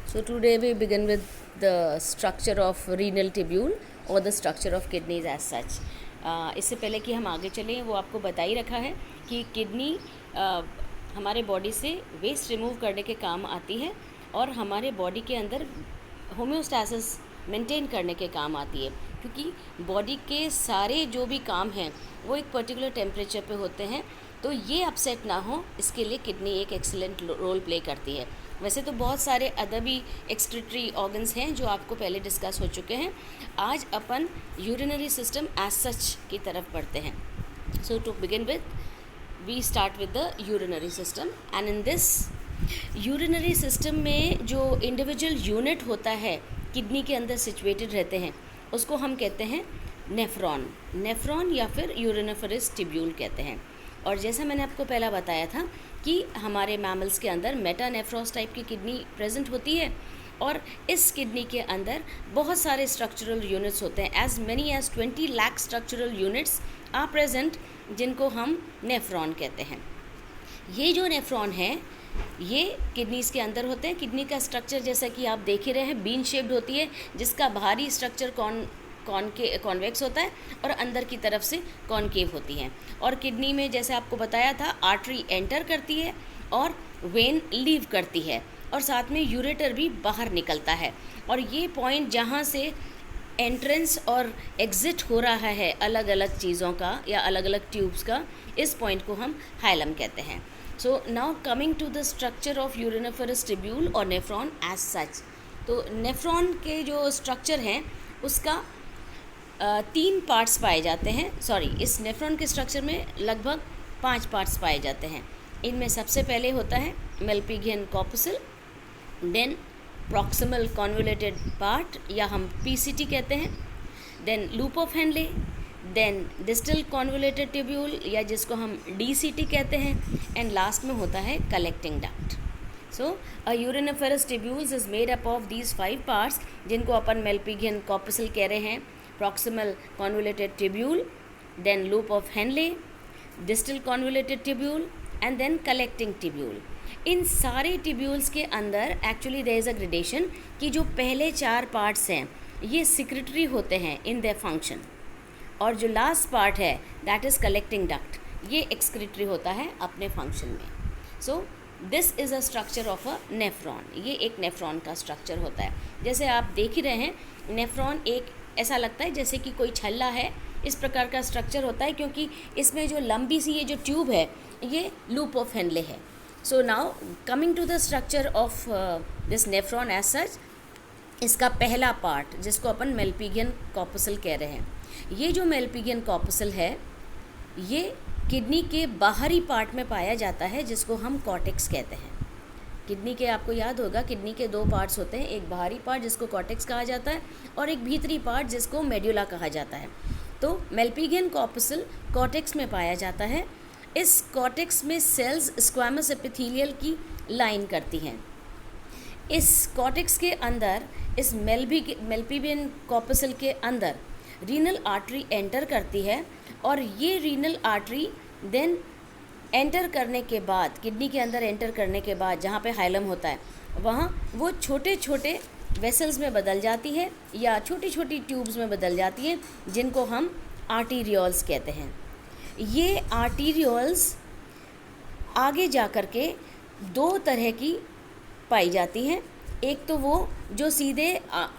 So today we begin with the structure of renal tubule or the structure of kidneys as such. इससे पहले कि हम आगे चलें वो आपको बता ही रखा है कि किडनी हमारे बॉडी से वेस्ट रिमूव करने के काम आती है और हमारे बॉडी के अंदर होम्योस्टैसिस मेंटेन करने के काम आती है, क्योंकि बॉडी के सारे जो भी काम हैं वो एक पर्टिकुलर टेम्परेचर पे होते हैं, तो ये अपसेट ना हो इसके लिए किडनी एक एक्सीलेंट रोल प्ले करती है। वैसे तो बहुत सारे अदर भी एक्सक्रीटरी ऑर्गन्स हैं जो आपको पहले डिस्कस हो चुके हैं। आज अपन यूरिनरी सिस्टम एज सच की तरफ बढ़ते हैं। So to begin with we start with the urinary system, and in this urinary system में जो इंडिविजुअल यूनिट होता है किडनी के अंदर सिचुएटेड रहते हैं उसको हम कहते हैं नेफ्रॉन या फिर यूरिनोफरस ट्यूब्यूल कहते हैं। और जैसा मैंने आपको पहला बताया था कि हमारे मैमल्स के अंदर मेटानेफ्रॉस टाइप की किडनी प्रेजेंट होती है और इस किडनी के अंदर बहुत सारे स्ट्रक्चरल यूनिट्स होते हैं। As many as 20 lakh structural units are present, जिनको हम नेफ्रॉन कहते हैं। ये जो नेफ्रॉन है ये किडनीज़ के अंदर होते हैं। किडनी का स्ट्रक्चर जैसा कि आप देख ही रहे हैं बीन शेप्ड होती है, जिसका बाहरी स्ट्रक्चर कॉन्वेक्स होता है और अंदर की तरफ से कॉनकेव होती हैं। और किडनी में जैसे आपको बताया था आर्टरी एंटर करती है और वेन लीव करती है और साथ में यूरेटर भी बाहर निकलता है। और ये पॉइंट जहाँ से एंट्रेंस और एग्ज़िट हो रहा है अलग अलग चीज़ों का या अलग अलग ट्यूब्स का, इस पॉइंट को हम हाइलम कहते हैं। So now coming to the structure of uriniferous tubule और नेफ्रॉन एज सच। तो नेफ्रॉन के जो स्ट्रक्चर हैं उसका 3 पार्ट्स पाए जाते हैं। इस नेफ्रॉन के स्ट्रक्चर में लगभग 5 पार्ट्स पाए जाते हैं। इनमें सबसे पहले होता है Malpighian corpuscle, then proximal convoluted part या हम पीसीटी कहते हैं, then loop of Henle, then distal convoluted tubule या जिसको हम डीसीटी कहते हैं, एंड लास्ट में होता है collecting duct. So a uriniferous tubules is made up of these 5 parts, जिनको अपन मेल्पिगियन कॉर्पसल कह रहे हैं, proximal convoluted tubule, then loop of Henle, distal convoluted tubule and then collecting tubule। इन सारे ट्यूब्यूल्स के अंदर actually there is a gradation कि जो पहले 4 पार्ट्स हैं ये सिक्रेटरी होते हैं इन देयर फंक्शन, और जो लास्ट पार्ट है दैट इज़ कलेक्टिंग डक्ट, ये एक्सक्रीटरी होता है अपने फंक्शन में। सो this is a structure of a nephron. ये एक नेफ्रॉन का स्ट्रक्चर होता है। जैसे आप देख ही रहे हैं नेफ्रॉन एक ऐसा लगता है जैसे कि कोई छल्ला है, इस प्रकार का स्ट्रक्चर होता है, क्योंकि इसमें जो लंबी सी ये जो ट्यूब है ये लूप ऑफ हेनले है। So now coming to the structure of this nephron as such, इसका पहला पार्ट जिसको अपन मेल्पिगियन कॉर्पसल कह रहे हैं, ये जो मेल्पिगियन कॉर्पसल है ये किडनी के बाहरी पार्ट में पाया जाता है, जिसको हम कॉर्टेक्स कहते हैं। किडनी के आपको याद होगा किडनी के 2 पार्ट्स होते हैं, एक बाहरी पार्ट जिसको कॉर्टेक्स कहा जाता है और एक भीतरी पार्ट जिसको मेड्यूला कहा जाता है। तो मेल्पिगियन कॉर्पसल कॉर्टेक्स में पाया जाता है। इस कॉर्टेक्स में सेल्स स्क्वामस एपिथेलियल की लाइन करती हैं। इस कॉर्टेक्स के अंदर इस मेल्पिगियन कॉर्पसल के अंदर रीनल आर्टरी एंटर करती है और ये रीनल आर्टरी देन एंटर करने के बाद, किडनी के अंदर एंटर करने के बाद जहाँ पे हाइलम होता है वहाँ वो छोटे छोटे वेसल्स में बदल जाती है या छोटी छोटी ट्यूब्स में बदल जाती है, जिनको हम आर्टीरियोल्स कहते हैं। ये आर्टीरियोल्स आगे जा कर के 2 तरह की पाई जाती हैं। एक तो वो जो सीधे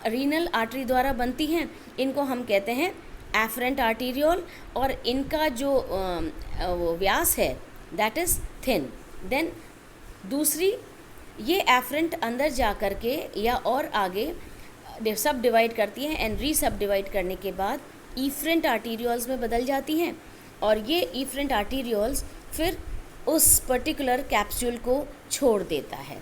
रीनल आर्टरी द्वारा बनती हैं, इनको हम कहते हैं एफरेंट आर्टीरियोल, और इनका जो व्यास है दैट इज़ थिन। देन दूसरी ये एफरेंट अंदर जा कर के या और आगे सब डिवाइड करती हैं एंड सब डिवाइड करने के बाद ईफ्रेंट आर्टीरियोल्स में बदल जाती हैं, और ये ईफ्रेंट आर्टीरियोल्स फिर उस पर्टिकुलर कैप्सूल को छोड़ देता है।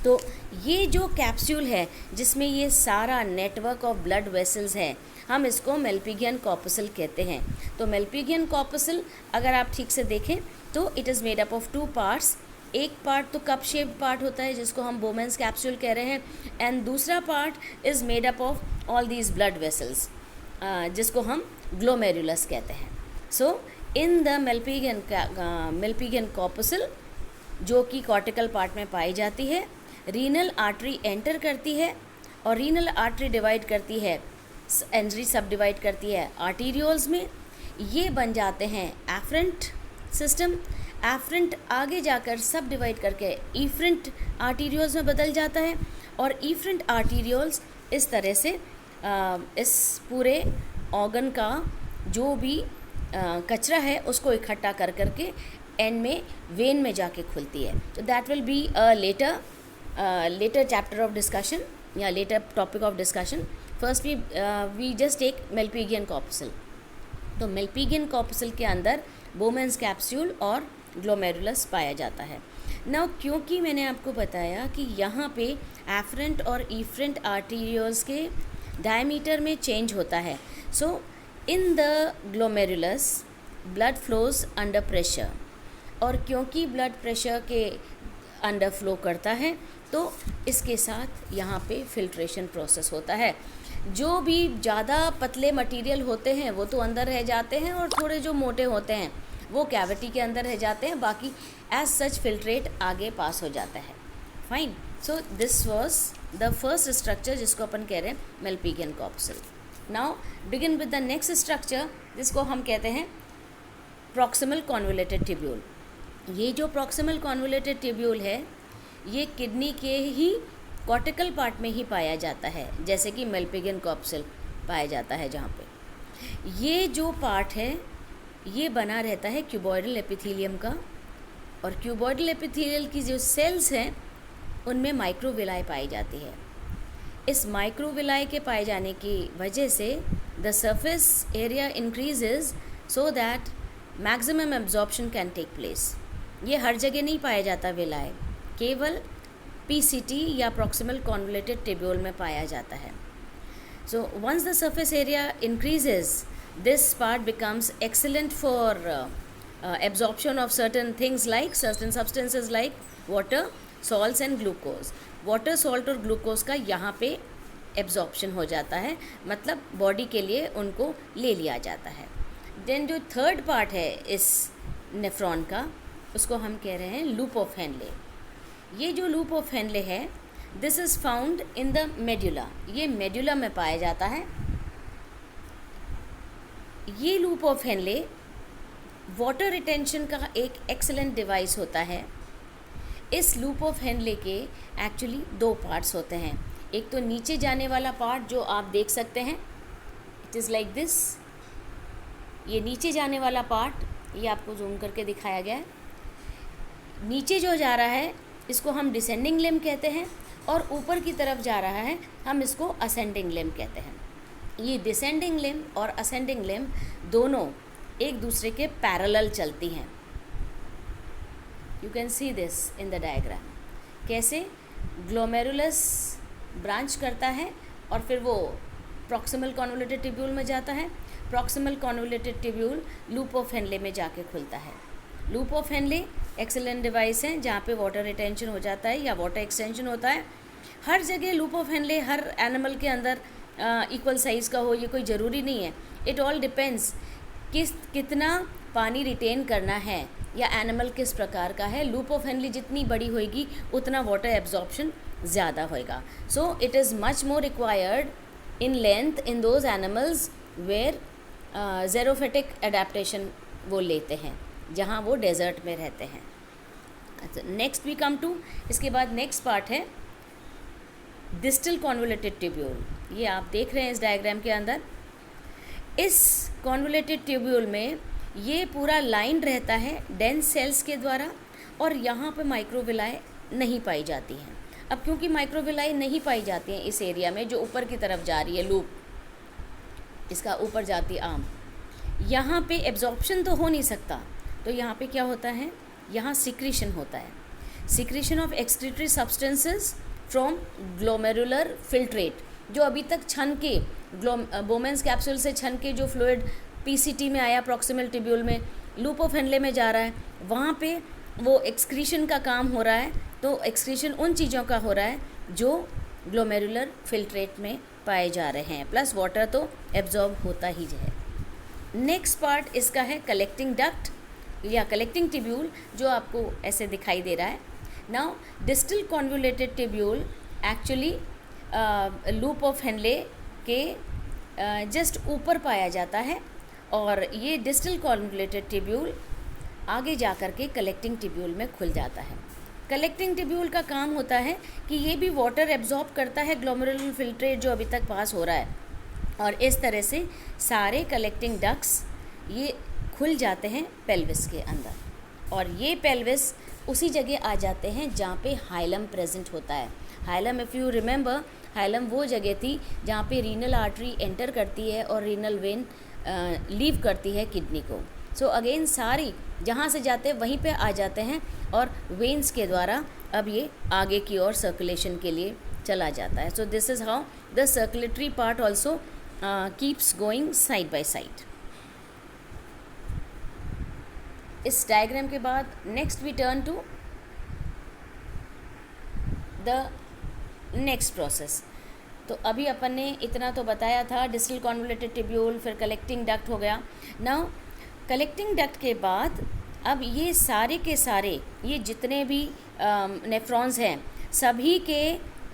तो ये जो कैप्सूल है जिसमें ये सारा नेटवर्क ऑफ ब्लड वेसल्स है, हम इसको मेल्पिगियन कॉर्पसल कहते हैं। तो मेल्पिगियन कॉर्पसल अगर आप ठीक से देखें तो it is made up of 2 parts. एक पार्ट तो कप शेप्ड पार्ट होता है जिसको हम बोमेंस कैप्सूल कह रहे हैं, एंड दूसरा part is made up of all these blood vessels जिसको हम ग्लोमेरुलस कहते हैं। सो इन द मेल्पिगियन कॉर्पसल जो कि कॉर्टिकल पार्ट में पाई जाती है, रीनल आर्टरी एंटर करती है और रीनल आर्टरी डिवाइड करती है, एंट्री सब डिवाइड करती है आर्टीरियोल्स में। ये बन जाते हैं एफरेंट सिस्टम। एफरेंट आगे जाकर सब डिवाइड करके इफरेंट आर्टीरियोल्स में बदल जाता है और इफरेंट आर्टीरियोल्स इस तरह से इस पूरे ऑर्गन का जो भी कचरा है उसको इकट्ठा कर करके एंड में वेन में जाके खुलती है। तो that will be a later chapter of discussion या later topic of discussion. First we just take Malpighian corpuscle. तो मेल्पिगियन कॉर्पसल के अंदर बोमेन्स कैप्सूल और ग्लोमेरुलस पाया जाता है। नाउ क्योंकि मैंने आपको बताया कि यहाँ पे एफरेंट और इफरेंट आर्टीरियोल्स के डायमीटर में चेंज होता है, so in the glomerulus blood flows under pressure, और क्योंकि ब्लड प्रेशर के अंडर फ्लो करता है तो इसके साथ यहाँ पे फिल्ट्रेशन प्रोसेस होता है। जो भी ज़्यादा पतले मटेरियल होते हैं वो तो अंदर रह जाते हैं और थोड़े जो मोटे होते हैं वो कैविटी के अंदर रह जाते हैं, बाकी एज सच फिल्ट्रेट आगे पास हो जाता है। Fine, so this was the first structure जिसको अपन कह रहे हैं Malpighian corpuscle. Now begin with the next structure जिसको हम कहते हैं प्रॉक्सिमल कॉन्वोलेटेड ट्यूब्यूल। ये जो प्रॉक्सिमल कॉन्वोलेटेड ट्यूब्यूल है ये किडनी के ही कॉर्टिकल पार्ट में ही पाया जाता है, जैसे कि मेल्पिगियन कॉर्पसल पाया जाता है, जहाँ पे ये जो पार्ट है ये बना रहता है क्यूबॉइडल एपिथेलियम का, और क्यूबॉइडल एपिथेलियल की जो सेल्स हैं उनमें माइक्रोविलाई पाई जाती है। इस माइक्रोविलाई के पाए जाने की वजह से the surface area increases so that maximum absorption can take place. ये हर जगह नहीं पाया जाता विलाई, केवल PCT या प्रॉक्सिमल कॉन्वोलेटेड ट्यूब्यूल में पाया जाता है। So once the surface area increases this part becomes excellent for absorption of certain things like certain substances like water, salts and glucose। Water, salt और ग्लूकोज का यहाँ पे एब्जॉर्प्शन हो जाता है, मतलब बॉडी के लिए उनको ले लिया जाता है। देन जो थर्ड पार्ट है इस नेफ्रॉन का उसको हम कह रहे हैं लूप ऑफ हेनले। ये जो लूप ऑफ हेनले है this is found in the medulla, ये मेड्यूला में पाया जाता है। ये loop of Henley water retention का एक एक्सीलेंट डिवाइस होता है। इस लूप ऑफ हेनले के एक्चुअली दो पार्ट्स होते हैं। एक तो नीचे जाने वाला पार्ट जो आप देख सकते हैं, इट इज़ लाइक दिस। ये नीचे जाने वाला पार्ट ये आपको जूम करके दिखाया गया है। नीचे जो जा रहा है इसको हम डिसेंडिंग लिम्ब कहते हैं, और ऊपर की तरफ जा रहा है हम इसको असेंडिंग लिम्ब कहते हैं। ये डिसेंडिंग लिम्ब और असेंडिंग लिम्ब दोनों एक दूसरे के पैरेलल चलती हैं। You can see this in the diagram. कैसे ग्लोमेरुलस ब्रांच करता है और फिर वो प्रॉक्सिमल कॉन्वोलेटेड ट्यूब्यूल में जाता है। Proximal convoluted tubule loop of Henley में जाके खुलता है। Loop of Henley excellent device है जहाँ पे वाटर रिटेंशन हो जाता है या वाटर एक्सटेंशन होता है। हर जगह loop of Henley her animal के अंदर इक्वल साइज़ का हो ये कोई ज़रूरी नहीं है। इट ऑल डिपेंड्स कितना पानी रिटेन करना है या एनिमल किस प्रकार का है। लूप ऑफ हेनले जितनी बड़ी होएगी उतना वाटर एब्जॉर्प्शन ज़्यादा होएगा। So it is much more required in length in those animals where xerophytic adaptation वो लेते हैं, जहाँ वो डेजर्ट में रहते हैं। नेक्स्ट वी कम टू, इसके बाद नेक्स्ट पार्ट है डिस्टल कॉन्वोलेटेड ट्यूब्यूल। ये आप देख रहे हैं इस डायग्राम के अंदर। इस कॉन्वोलेटेड ट्यूब्यूल में ये पूरा लाइन रहता है डेंस सेल्स के द्वारा, और यहाँ पे माइक्रोविलाई नहीं पाई जाती हैं। अब क्योंकि माइक्रोविलाई नहीं पाई जाती हैं इस एरिया में जो ऊपर की तरफ जा रही है लूप, इसका ऊपर जाती आर्म, यहाँ पे एब्जॉर्प्शन तो हो नहीं सकता, तो यहाँ पे क्या होता है, यहाँ सिक्रीशन होता है। Secretion of excretory substances from glomerular filtrate, जो अभी तक छन के बोमेन्स कैप्सूल से छन के जो फ्लूइड PCT में आया प्रॉक्सिमल ट्यूब्यूल में लूप ऑफ हेनले में जा रहा है, वहाँ पे वो एक्सक्रीशन का काम हो रहा है। तो एक्सक्रीशन उन चीज़ों का हो रहा है जो ग्लोमेरुलर फिल्ट्रेट में पाए जा रहे हैं, प्लस वाटर तो एब्जॉर्ब होता ही है। नेक्स्ट पार्ट इसका है कलेक्टिंग डक्ट या कलेक्टिंग ट्यूब्यूल, जो आपको ऐसे दिखाई दे रहा है। Now distal convoluted tubule actually loop of Henley के जस्ट ऊपर पाया जाता है, और ये डिस्टल कॉन्वोल्यूटेड ट्यूब्यूल आगे जा कर के कलेक्टिंग ट्यूब्यूल में खुल जाता है। कलेक्टिंग ट्यूब्यूल का काम होता है कि ये भी वाटर एब्जॉर्ब करता है ग्लोमेरुलर फिल्ट्रेट जो अभी तक पास हो रहा है, और इस तरह से सारे कलेक्टिंग डक्ट्स ये खुल जाते हैं पेल्विस के अंदर, और ये पेल्विस उसी जगह आ जाते हैं जहाँ पे हाइलम प्रेजेंट होता है। Hilum, if you remember, hilum वो जगह थी जहाँ पे रीनल आर्टरी एंटर करती है और रीनल वेन लीव करती है किडनी को। सो अगेन सारी जहाँ से जाते हैं वहीं पे आ जाते हैं, और वेन्स के द्वारा अब ये आगे की ओर सर्कुलेशन के लिए चला जाता है। So this is how the circulatory part also keeps going side by side. इस डायग्राम के बाद next we turn to the next process. तो अभी अपन ने इतना तो बताया था, डिस्टल कॉन्वोल्यूटेड ट्यूब्यूल, फिर कलेक्टिंग डक्ट हो गया। नाउ कलेक्टिंग डक्ट के बाद अब ये सारे के सारे ये जितने भी नेफ्रॉन्स हैं सभी के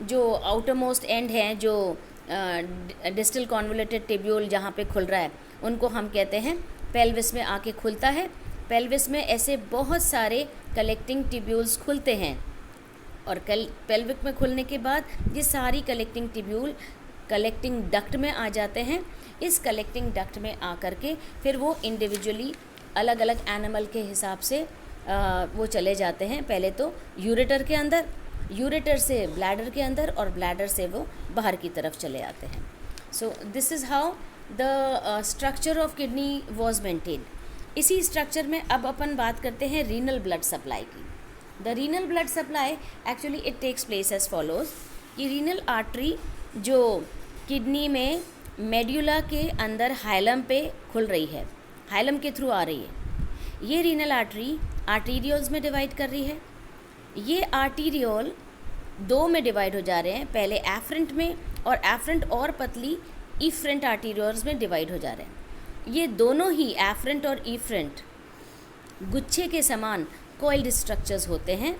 जो आउटर मोस्ट एंड हैं, जो डिस्टल कॉन्वोल्यूटेड ट्यूब्यूल जहाँ पे खुल रहा है उनको हम कहते हैं पेल्विस में आके खुलता है। पेल्विस में ऐसे बहुत सारे कलेक्टिंग ट्यूब्यूल्स खुलते हैं, और पेल्विक में खुलने के बाद ये सारी कलेक्टिंग ट्यूब्यूल कलेक्टिंग डक्ट में आ जाते हैं। इस कलेक्टिंग डक्ट में आकर के फिर वो इंडिविजुअली अलग अलग एनिमल के हिसाब से वो चले जाते हैं। पहले तो यूरेटर के अंदर, यूरेटर से ब्लैडर के अंदर, और ब्लैडर से वो बाहर की तरफ चले आते हैं। So this is how the structure of kidney was maintain. इसी स्ट्रक्चर में अब अपन बात करते हैं रीनल ब्लड सप्लाई की। The renal blood supply actually it takes place as follows कि रीनल आर्टरी जो किडनी में मेड्यूला के अंदर हाइलम पे खुल रही है, हाइलम के थ्रू आ रही है, ये रीनल आर्टरी आर्टीरियोल्स में डिवाइड कर रही है। ये आर्टीरियोल दो में डिवाइड हो जा रहे हैं, पहले एफरेंट में, और एफरेंट और पतली इफ्रेंट आर्टीरियोल्स में डिवाइड हो जा रहे हैं। ये दोनों ही एफरेंट और इफ्रेंट गुच्छे के समान कॉइल्ड स्ट्रक्चर्स होते हैं,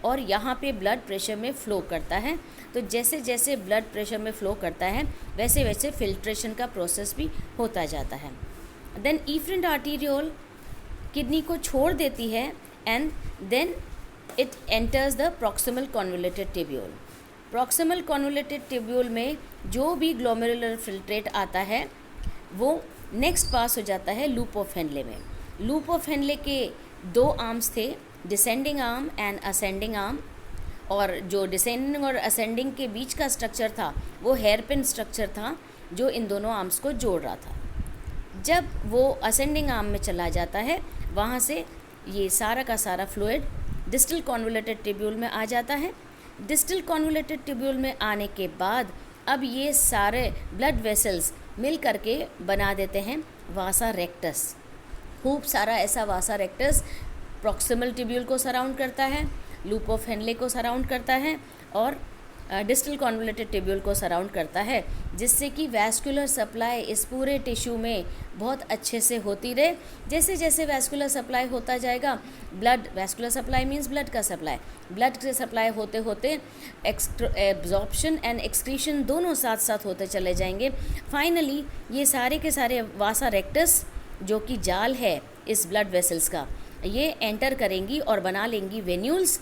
और यहाँ पे ब्लड प्रेशर में फ़्लो करता है। तो जैसे जैसे ब्लड प्रेशर में फ़्लो करता है वैसे वैसे फिल्ट्रेशन का प्रोसेस भी होता जाता है। देन इफ्रेंट आर्टीरियोल किडनी को छोड़ देती है, and then it enters the proximal convoluted tubule. Proximal convoluted tubule में जो भी ग्लोमेरुलर फिल्ट्रेट आता है वो नेक्स्ट पास हो जाता है लूप ऑफ हेनले में। लूप ऑफ हेनले के दो आर्म्स थे, descending arm and ascending arm, और जो डिसेंडिंग और असेंडिंग के बीच का स्ट्रक्चर था वो हेयरपिन स्ट्रक्चर था जो इन दोनों आर्म्स को जोड़ रहा था। जब वो असेंडिंग आर्म में चला जाता है वहाँ से ये सारा का सारा फ्लूइड डिस्टल कॉन्वोल्यूटेड ट्यूब्यूल में आ जाता है। डिस्टल कॉन्वोल्यूटेड ट्यूब्यूल में आने के बाद अब ये सारे ब्लड वेसल्स मिल करके बना देते हैं वासा रेक्टस। खूब सारा ऐसा वासा रेक्टस प्रॉक्सिमल ट्यूब्यूल को सराउंड करता है, लूप ऑफ हेनले को सराउंड करता है, और डिस्टल कॉन्वोल्यूटेड ट्यूब्यूल को सराउंड करता है, जिससे कि वैस्कुलर सप्लाई इस पूरे टिश्यू में बहुत अच्छे से होती रहे। जैसे जैसे वैस्कुलर सप्लाई होता जाएगा, blood, vascular supply means blood का सप्लाई, ब्लड के सप्लाई होते होते एब्जॉर्प्शन एंड एक्सक्रीशन दोनों साथ साथ होते चले जाएंगे। फाइनली ये सारे के सारे वासा रेक्टस जो कि जाल है इस ब्लड वेसल्स का, ये एंटर करेंगी और बना लेंगी वेन्यूल्स।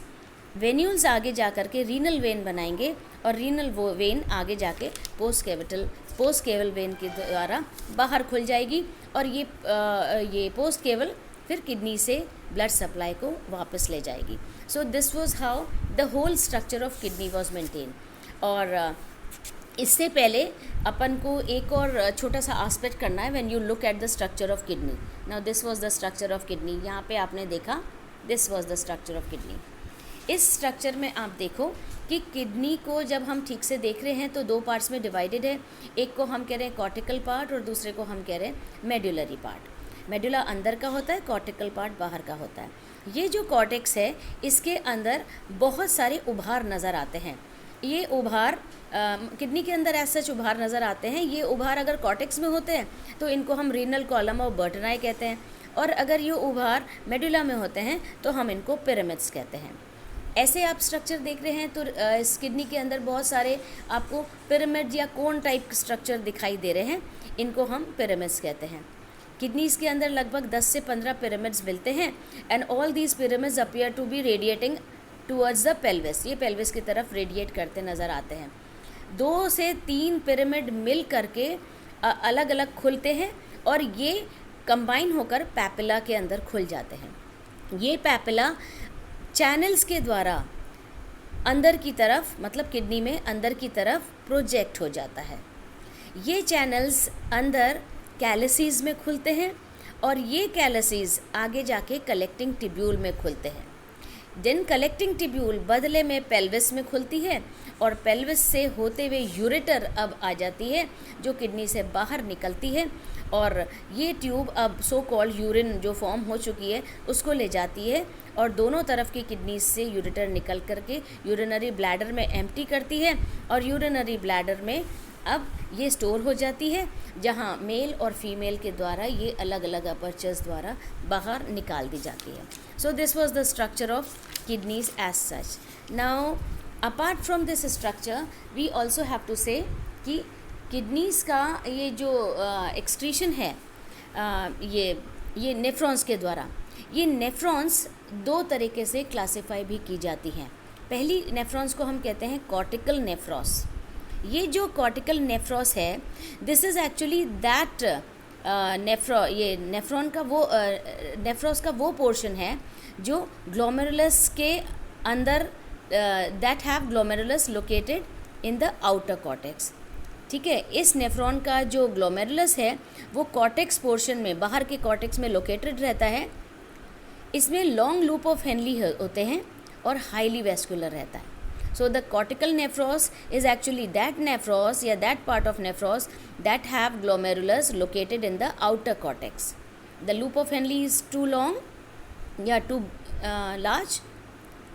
वेन्यूल्स आगे जा कर के रीनल वेन बनाएंगे, और रीनल वेन आगे जाके पोस्ट केवल वेन के द्वारा बाहर खुल जाएगी, और ये पोस्ट केवल फिर किडनी से ब्लड सप्लाई को वापस ले जाएगी। So this was how the whole structure of kidney was maintain. और इससे पहले अपन को एक और छोटा सा आस्पेक्ट करना है when you look at the structure of kidney. Now this was the structure of kidney, यहाँ पे आपने देखा this was the structure of kidney. इस स्ट्रक्चर में आप देखो कि किडनी को जब हम ठीक से देख रहे हैं तो दो पार्ट्स में डिवाइडेड है। एक को हम कह रहे हैं कॉर्टिकल पार्ट, और दूसरे को हम कह रहे हैं मेडुलरी पार्ट। मेडुला अंदर का होता है, कॉर्टिकल पार्ट बाहर का होता है। ये जो कॉर्टेक्स है इसके अंदर बहुत सारे उभार नज़र आते हैं। ये उभार किडनी के अंदर ऐसे सच उभार नज़र आते हैं। ये उभार अगर कॉर्टेक्स में होते हैं तो इनको हम रीनल कॉलम और बर्टनाई कहते हैं, और अगर ये उभार मेडुला में होते हैं तो हम इनको पिरामिड्स कहते हैं। ऐसे आप स्ट्रक्चर देख रहे हैं तो इस किडनी के अंदर बहुत सारे आपको पिरामिड या कोन टाइप स्ट्रक्चर दिखाई दे रहे हैं, इनको हम पिरामिड्स कहते हैं। किडनीज़ के अंदर लगभग 10 से 15 पिरामिड्स मिलते हैं and all these pyramids appear to be radiating towards the pelvis, ये पेल्विस की तरफ रेडिएट करते नज़र आते हैं। 2 से 3 पिरामिड मिल करके अलग अलग खुलते हैं और ये कंबाइन होकर पैपिला के अंदर खुल जाते हैं। ये पैपिला चैनल्स के द्वारा अंदर की तरफ, मतलब किडनी में अंदर की तरफ प्रोजेक्ट हो जाता है। ये चैनल्स अंदर कैलसीज में खुलते हैं और ये कैलसीज आगे जाके कलेक्टिंग टिब्यूल में खुलते हैं। देन कलेक्टिंग टिब्यूल बदले में पेल्विस में खुलती है और पेल्विस से होते हुए यूरेटर अब आ जाती है जो किडनी से बाहर निकलती है और ये ट्यूब अब सो कॉल्ड यूरिन जो फॉर्म हो चुकी है उसको ले जाती है और दोनों तरफ की किडनी से यूरेटर निकल करके यूरिनरी ब्लैडर में एम्प्टी करती है और यूरिनरी ब्लैडर में अब ये स्टोर हो जाती है, जहाँ मेल और फीमेल के द्वारा ये अलग अलग अपर्चर्स द्वारा बाहर निकाल दी जाती है। So this was the structure of kidneys as such. Now apart from this structure we also have to say कि किडनीज़ का ये जो एक्सक्रीशन है ये नेफ्रॉन्स के द्वारा, ये नेफ्रॉन्स 2 तरीके से क्लासिफाई भी की जाती हैं। पहली नेफ्रॉन्स को हम कहते हैं कॉर्टिकल नेफ्रॉस। ये जो कॉर्टिकल नेफ्रॉस है दिस इज़ एक्चुअली दैट ये नेफ्रॉन का वो नेफ्रॉस का वो पोर्शन है जो ग्लोमेरुलस के अंदर that have glomerulus located in the outer cortex. ठीक है, इस नेफ्रॉन का जो ग्लोमेरुलस है वो कॉर्टेक्स पोर्शन में, बाहर के कॉर्टेक्स में लोकेटेड रहता है। इसमें लॉन्ग लूप ऑफ हेनली होते हैं और हाईली वेस्कुलर रहता है। So the cortical nephros is actually that nephros या that part of nephros that have glomerulus located in the outer cortex. The loop of Henle is too long, too large,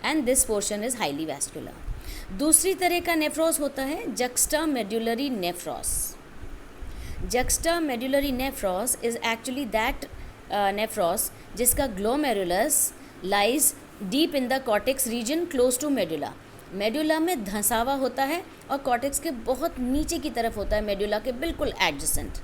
and this portion is highly vascular. दूसरी तरह का नेफ्रोस होता है juxtamedullary nephros. Juxtamedullary nephros is actually that nephros जिसका glomerulus lies deep in the cortex region close to medulla. Medulla में धंसावा होता है और कॉर्टेक्स के बहुत नीचे की तरफ होता है, मेडुला के बिल्कुल एडजेसेंट।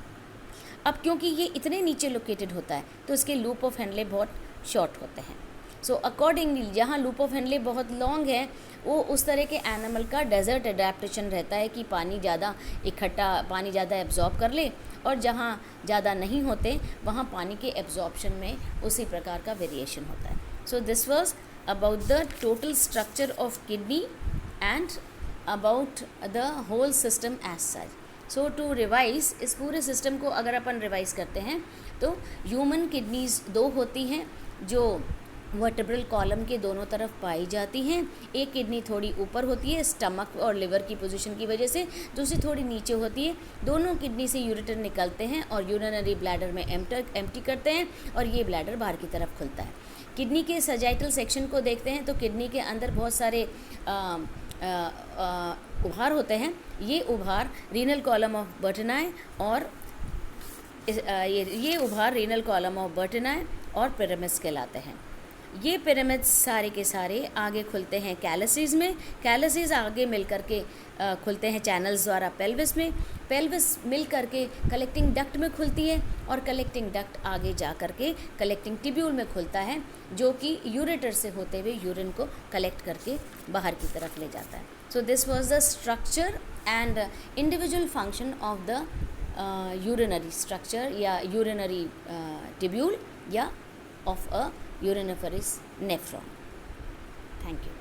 अब क्योंकि ये इतने नीचे लोकेटेड होता है तो इसके लूप ऑफ हेनले बहुत शॉर्ट होते हैं। सो अकॉर्डिंगली जहाँ लूप ऑफ हेनले बहुत लॉन्ग है वो उस तरह के एनिमल का डेजर्ट एडेप्टेशन रहता है कि पानी ज़्यादा एब्जॉर्ब कर ले, और जहाँ ज़्यादा नहीं होते वहाँ पानी के एब्जॉर्प्शन में उसी प्रकार का वेरिएशन होता है। So this was about the total structure of kidney and about the whole system as such. So to revise, इस पूरे सिस्टम को अगर अपन रिवाइज करते हैं तो ह्यूमन किडनीज़ 2 होती हैं जो वर्टेब्रल कॉलम के दोनों तरफ पाई जाती हैं। एक किडनी थोड़ी ऊपर होती है स्टमक और लिवर की पोजीशन की वजह से, दूसरी थोड़ी नीचे होती है। दोनों किडनी से यूरेटर निकलते हैं और यूरिनरी ब्लैडर में एम्प्टी करते हैं और ये ब्लैडर बाहर की तरफ खुलता है। किडनी के सजाइटल सेक्शन को देखते हैं तो किडनी के अंदर बहुत सारे उभार होते हैं। ये उभार रीनल कॉलम ऑफ बर्टनाई और ये उभार रीनल कॉलम ऑफ बर्टनाई और पिरामिड्स कहलाते हैं। ये पिरामिड्स सारे के सारे आगे खुलते हैं कैलसीज में, कैलसीज आगे मिल करके खुलते हैं चैनल्स द्वारा पेल्विस में, पेल्विस मिल करके कलेक्टिंग डक्ट में खुलती है और कलेक्टिंग डक्ट आगे जा करके कलेक्टिंग टिब्यूल में खुलता है जो कि यूरेटर से होते हुए यूरिन को कलेक्ट करके बाहर की तरफ ले जाता है। So this was the structure and individual function of the urinary structure या यूरिनरी टिब्यूल या of a uriniferous nephron. Thank you.